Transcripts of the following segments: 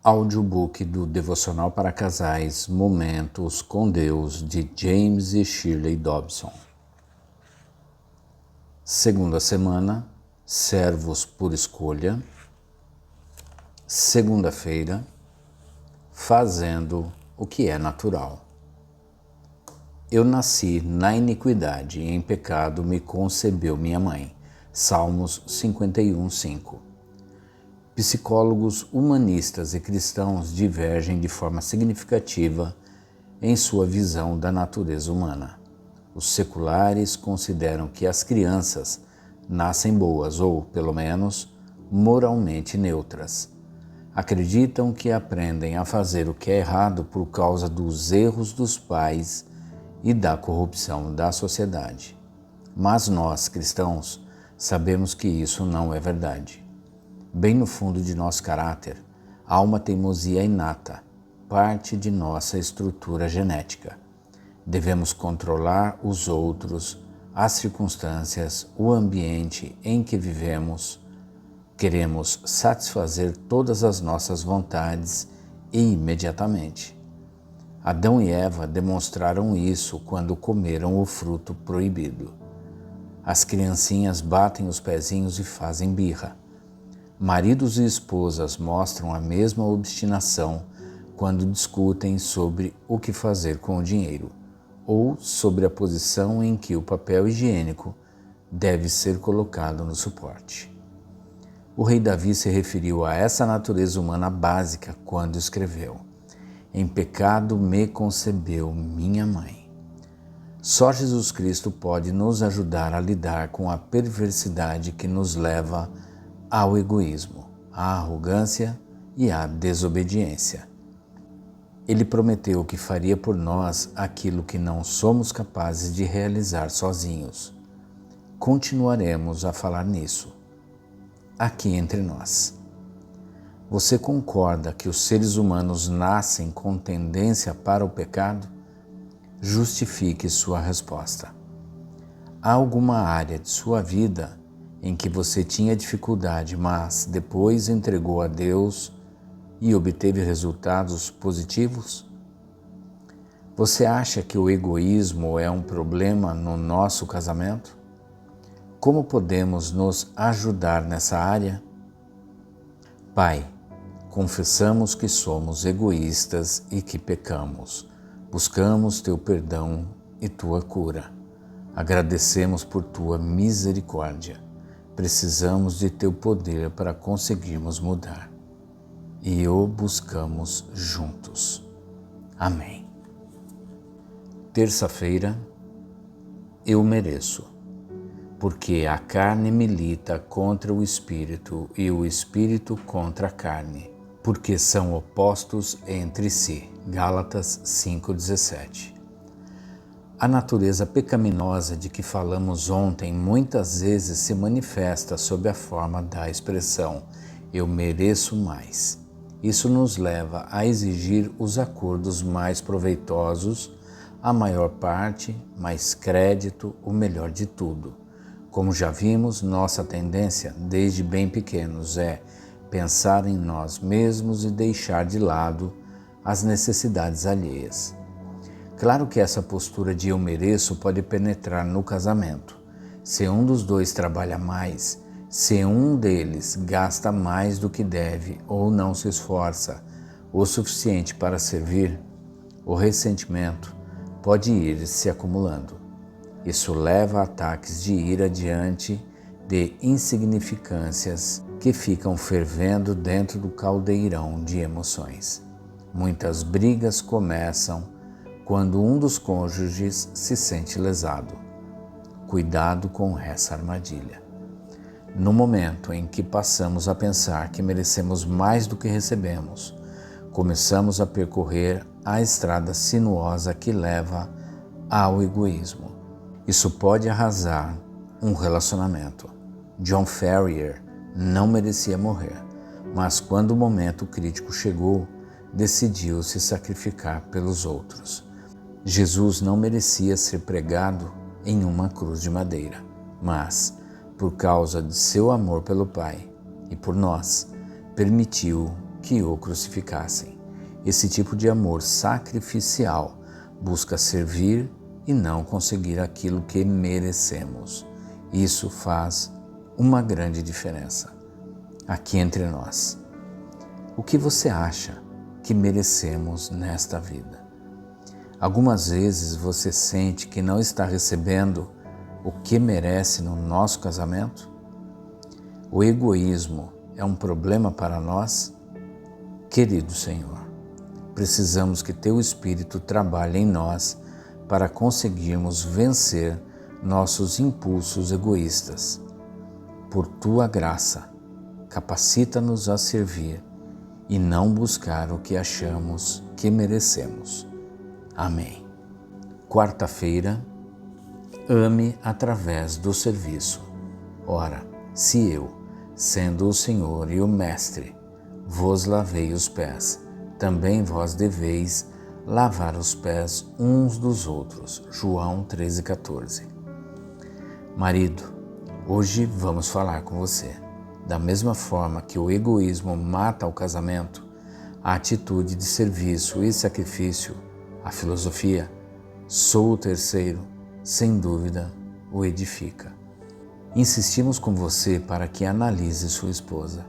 Audiobook do Devocional para Casais Momentos com Deus, de James e Shirley Dobson. Segunda semana, Servos por Escolha. Segunda-feira, Fazendo o que é natural. Eu nasci na iniquidade e em pecado me concebeu minha mãe. Salmos 51:5. Psicólogos humanistas e cristãos divergem de forma significativa em sua visão da natureza humana. Os seculares consideram que as crianças nascem boas ou, pelo menos, moralmente neutras. Acreditam que aprendem a fazer o que é errado por causa dos erros dos pais e da corrupção da sociedade. Mas nós, cristãos, sabemos que isso não é verdade. Bem no fundo de nosso caráter, há uma teimosia inata, parte de nossa estrutura genética. Devemos controlar os outros, as circunstâncias, o ambiente em que vivemos. Queremos satisfazer todas as nossas vontades e imediatamente. Adão e Eva demonstraram isso quando comeram o fruto proibido. As criancinhas batem os pezinhos e fazem birra. Maridos e esposas mostram a mesma obstinação quando discutem sobre o que fazer com o dinheiro ou sobre a posição em que o papel higiênico deve ser colocado no suporte. O rei Davi se referiu a essa natureza humana básica quando escreveu: "Em pecado me concebeu minha mãe". Só Jesus Cristo pode nos ajudar a lidar com a perversidade que nos leva ao egoísmo, à arrogância e à desobediência. Ele prometeu que faria por nós aquilo que não somos capazes de realizar sozinhos. Continuaremos a falar nisso, aqui entre nós. Você concorda que os seres humanos nascem com tendência para o pecado? Justifique sua resposta. Há alguma área de sua vida em que você tinha dificuldade, mas depois entregou a Deus e obteve resultados positivos? Você acha que o egoísmo é um problema no nosso casamento? Como podemos nos ajudar nessa área? Pai, confessamos que somos egoístas e que pecamos. Buscamos teu perdão e tua cura. Agradecemos por tua misericórdia. Precisamos de teu poder para conseguirmos mudar. E o buscamos juntos. Amém. Terça-feira, eu mereço, porque a carne milita contra o espírito e o espírito contra a carne, porque são opostos entre si. Gálatas 5:17. A natureza pecaminosa de que falamos ontem muitas vezes se manifesta sob a forma da expressão "eu mereço mais". Isso nos leva a exigir os acordos mais proveitosos, a maior parte, mais crédito, o melhor de tudo. Como já vimos, nossa tendência, desde bem pequenos, é pensar em nós mesmos e deixar de lado as necessidades alheias. Claro que essa postura de eu mereço pode penetrar no casamento. Se um dos dois trabalha mais, se um deles gasta mais do que deve ou não se esforça o suficiente para servir, o ressentimento pode ir se acumulando. Isso leva a ataques de ira diante de insignificâncias que ficam fervendo dentro do caldeirão de emoções. Muitas brigas começam quando um dos cônjuges se sente lesado. Cuidado com essa armadilha. No momento em que passamos a pensar que merecemos mais do que recebemos, começamos a percorrer a estrada sinuosa que leva ao egoísmo. Isso pode arrasar um relacionamento. John Ferrier não merecia morrer, mas quando o momento crítico chegou, decidiu se sacrificar pelos outros. Jesus não merecia ser pregado em uma cruz de madeira, mas, por causa de seu amor pelo Pai e por nós, permitiu que o crucificassem. Esse tipo de amor sacrificial busca servir e não conseguir aquilo que merecemos. Isso faz uma grande diferença. Aqui entre nós, o que você acha que merecemos nesta vida? Algumas vezes você sente que não está recebendo o que merece no nosso casamento? O egoísmo é um problema para nós? Querido Senhor, precisamos que Teu Espírito trabalhe em nós para conseguirmos vencer nossos impulsos egoístas. Por Tua graça, capacita-nos a servir e não buscar o que achamos que merecemos. Amém. Quarta-feira, ame através do serviço. Ora, se eu, sendo o Senhor e o Mestre, vos lavei os pés, também vós deveis lavar os pés uns dos outros. João 13,14. Marido, hoje vamos falar com você. Da mesma forma que o egoísmo mata o casamento, a atitude de serviço e sacrifício, a filosofia, sou o terceiro, sem dúvida, o edifica. Insistimos com você para que analise sua esposa.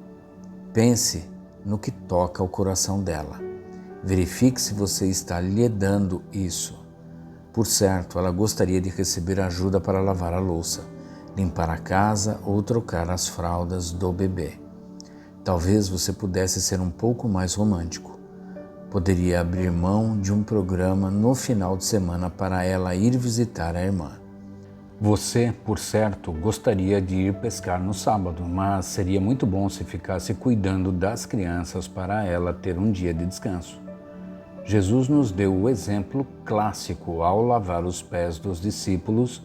Pense no que toca o coração dela. Verifique se você está lhe dando isso. Por certo, ela gostaria de receber ajuda para lavar a louça, limpar a casa ou trocar as fraldas do bebê. Talvez você pudesse ser um pouco mais romântico. Poderia abrir mão de um programa no final de semana para ela ir visitar a irmã. Você, por certo, gostaria de ir pescar no sábado, mas seria muito bom se ficasse cuidando das crianças para ela ter um dia de descanso. Jesus nos deu o exemplo clássico ao lavar os pés dos discípulos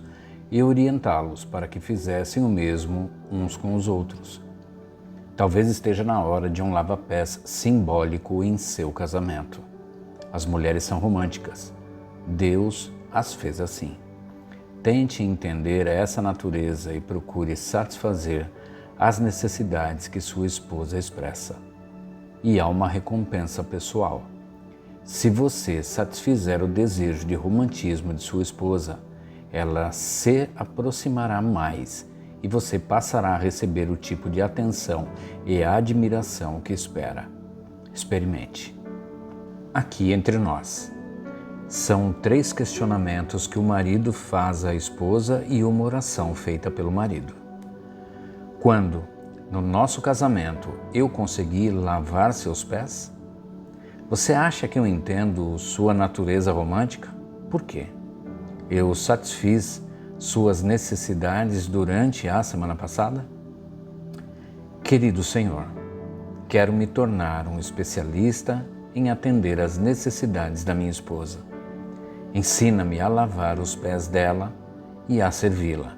e orientá-los para que fizessem o mesmo uns com os outros. Talvez esteja na hora de um lava-pés simbólico em seu casamento. As mulheres são românticas. Deus as fez assim. Tente entender essa natureza e procure satisfazer as necessidades que sua esposa expressa. E há uma recompensa pessoal. Se você satisfizer o desejo de romantismo de sua esposa, ela se aproximará mais e você passará a receber o tipo de atenção e admiração que espera. Experimente. Aqui entre nós. São 3 questionamentos que o marido faz à esposa e uma oração feita pelo marido. Quando, no nosso casamento, eu consegui lavar seus pés? Você acha que eu entendo sua natureza romântica? Por quê? Eu satisfiz suas necessidades durante a semana passada? Querido Senhor, quero me tornar um especialista em atender às necessidades da minha esposa. Ensina-me a lavar os pés dela e a servi-la,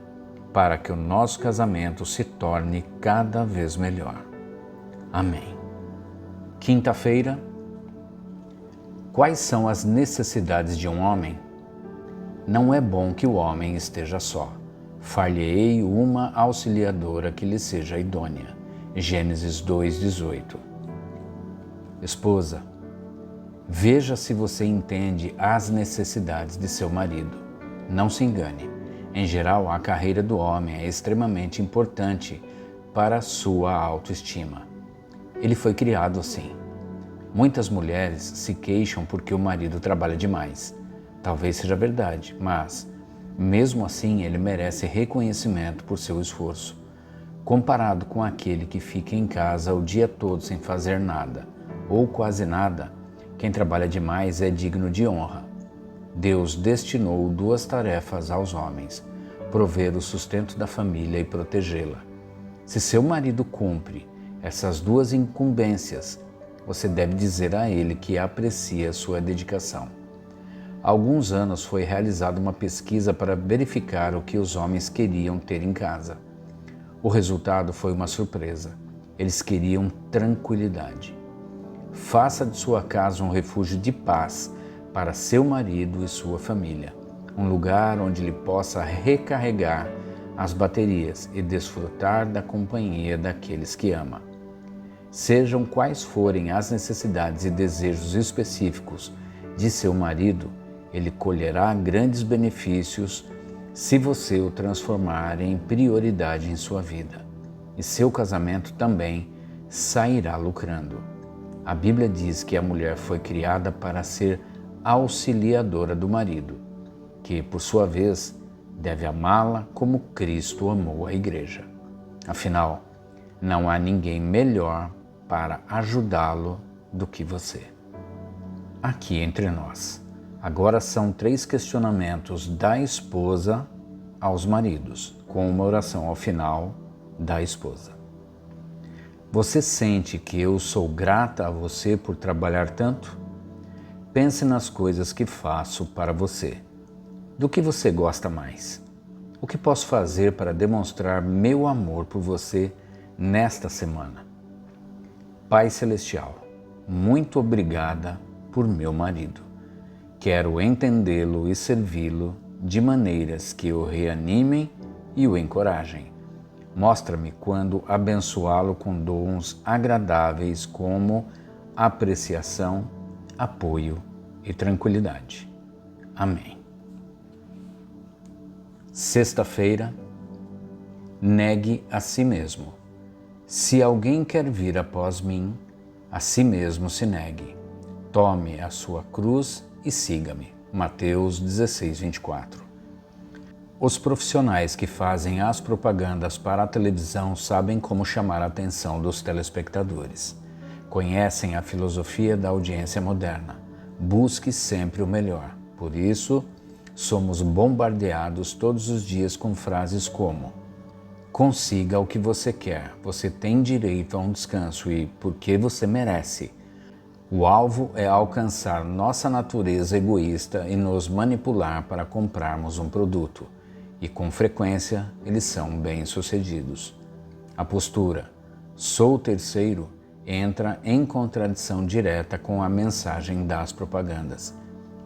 para que o nosso casamento se torne cada vez melhor. Amém. Quinta-feira, quais são as necessidades de um homem? Não é bom que o homem esteja só. Far-lhe-ei uma auxiliadora que lhe seja idônea. Gênesis 2:18. Esposa, veja se você entende as necessidades de seu marido. Não se engane. Em geral, a carreira do homem é extremamente importante para a sua autoestima. Ele foi criado assim. Muitas mulheres se queixam porque o marido trabalha demais. Talvez seja verdade, mas, mesmo assim, ele merece reconhecimento por seu esforço. Comparado com aquele que fica em casa o dia todo sem fazer nada, ou quase nada, quem trabalha demais é digno de honra. Deus destinou 2 tarefas aos homens: prover o sustento da família e protegê-la. Se seu marido cumpre essas 2 incumbências, você deve dizer a ele que aprecia sua dedicação. Há alguns anos foi realizada uma pesquisa para verificar o que os homens queriam ter em casa. O resultado foi uma surpresa. Eles queriam tranquilidade. Faça de sua casa um refúgio de paz para seu marido e sua família, um lugar onde ele possa recarregar as baterias e desfrutar da companhia daqueles que ama. Sejam quais forem as necessidades e desejos específicos de seu marido, ele colherá grandes benefícios se você o transformar em prioridade em sua vida. E seu casamento também sairá lucrando. A Bíblia diz que a mulher foi criada para ser auxiliadora do marido, que, por sua vez, deve amá-la como Cristo amou a igreja. Afinal, não há ninguém melhor para ajudá-lo do que você. Aqui entre nós, agora são 3 questionamentos da esposa aos maridos, com uma oração ao final da esposa. Você sente que eu sou grata a você por trabalhar tanto? Pense nas coisas que faço para você. Do que você gosta mais? O que posso fazer para demonstrar meu amor por você nesta semana? Pai Celestial, muito obrigada por meu marido. Quero entendê-lo e servi-lo de maneiras que o reanimem e o encorajem. Mostra-me quando abençoá-lo com dons agradáveis como apreciação, apoio e tranquilidade. Amém. Sexta-feira, negue a si mesmo. Se alguém quer vir após mim, a si mesmo se negue. Tome a sua cruz e siga-me. Mateus 16:24. Os profissionais que fazem as propagandas para a televisão sabem como chamar a atenção dos telespectadores. Conhecem a filosofia da audiência moderna. Busque sempre o melhor. Por isso, somos bombardeados todos os dias com frases como: consiga o que você quer, você tem direito a um descanso e porque você merece. O alvo é alcançar nossa natureza egoísta e nos manipular para comprarmos um produto. E com frequência eles são bem-sucedidos. A postura "sou terceiro" entra em contradição direta com a mensagem das propagandas.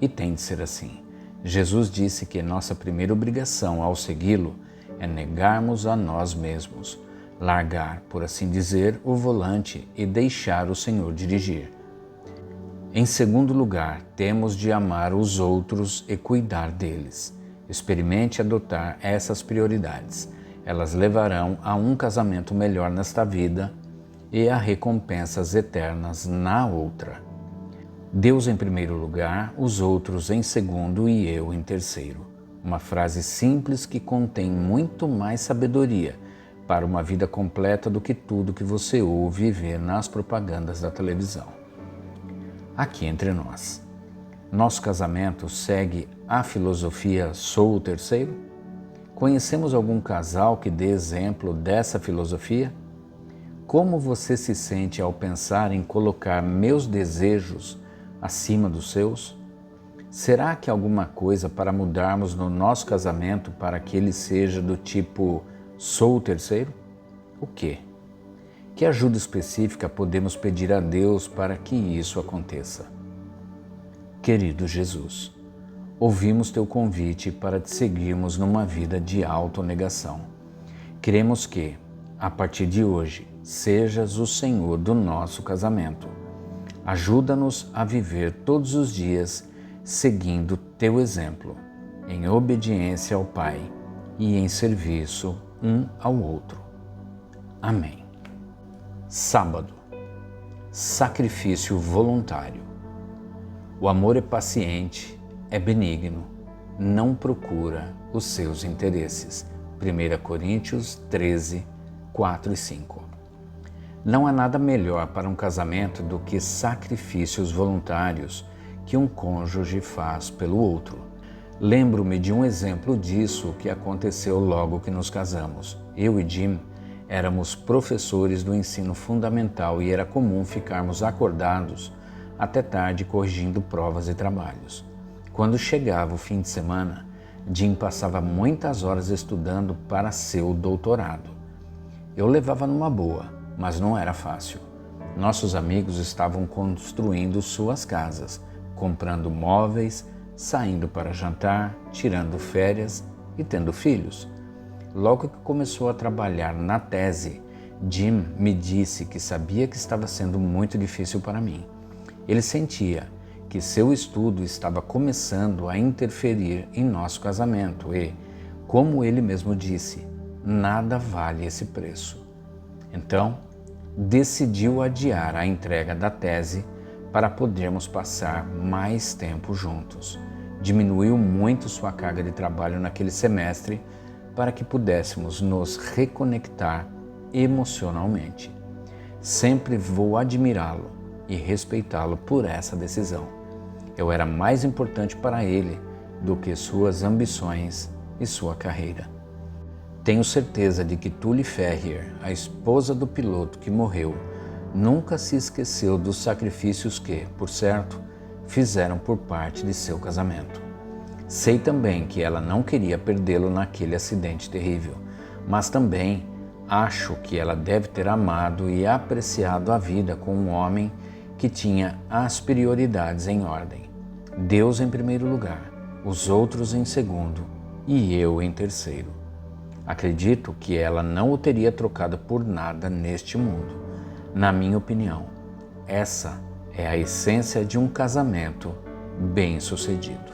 E tem de ser assim. Jesus disse que nossa primeira obrigação ao segui-lo é negarmos a nós mesmos, largar, por assim dizer, o volante e deixar o Senhor dirigir. Em segundo lugar, temos de amar os outros e cuidar deles. Experimente adotar essas prioridades. Elas levarão a um casamento melhor nesta vida e a recompensas eternas na outra. Deus em primeiro lugar, os outros em segundo e eu em terceiro. Uma frase simples que contém muito mais sabedoria para uma vida completa do que tudo que você ouve e vê nas propagandas da televisão. Aqui entre nós, nosso casamento segue a filosofia "sou o terceiro"? Conhecemos algum casal que dê exemplo dessa filosofia? Como você se sente ao pensar em colocar meus desejos acima dos seus? Será que há alguma coisa para mudarmos no nosso casamento para que ele seja do tipo "sou o terceiro"? O quê? Que ajuda específica podemos pedir a Deus para que isso aconteça? Querido Jesus, ouvimos teu convite para te seguirmos numa vida de autonegação. Queremos que, a partir de hoje, sejas o Senhor do nosso casamento. Ajuda-nos a viver todos os dias seguindo teu exemplo, em obediência ao Pai e em serviço um ao outro. Amém. Sábado, sacrifício voluntário. O amor é paciente, é benigno, não procura os seus interesses. 1 Coríntios 13, 4 e 5. Não há nada melhor para um casamento do que sacrifícios voluntários que um cônjuge faz pelo outro. Lembro-me de um exemplo disso que aconteceu logo que nos casamos. Eu e Jim éramos professores do ensino fundamental e era comum ficarmos acordados até tarde corrigindo provas e trabalhos. Quando chegava o fim de semana, Jim passava muitas horas estudando para seu doutorado. Eu levava numa boa, mas não era fácil. Nossos amigos estavam construindo suas casas, comprando móveis, saindo para jantar, tirando férias e tendo filhos. Logo que começou a trabalhar na tese, Jim me disse que sabia que estava sendo muito difícil para mim. Ele sentia que seu estudo estava começando a interferir em nosso casamento e, como ele mesmo disse, nada vale esse preço. Então, decidiu adiar a entrega da tese para podermos passar mais tempo juntos. Diminuiu muito sua carga de trabalho naquele semestre para que pudéssemos nos reconectar emocionalmente. Sempre vou admirá-lo e respeitá-lo por essa decisão. Eu era mais importante para ele do que suas ambições e sua carreira. Tenho certeza de que Tully Ferrier, a esposa do piloto que morreu, nunca se esqueceu dos sacrifícios que, por certo, fizeram por parte de seu casamento. Sei também que ela não queria perdê-lo naquele acidente terrível, mas também acho que ela deve ter amado e apreciado a vida com um homem que tinha as prioridades em ordem. Deus em primeiro lugar, os outros em segundo e eu em terceiro. Acredito que ela não o teria trocado por nada neste mundo. Na minha opinião, essa é a essência de um casamento bem-sucedido.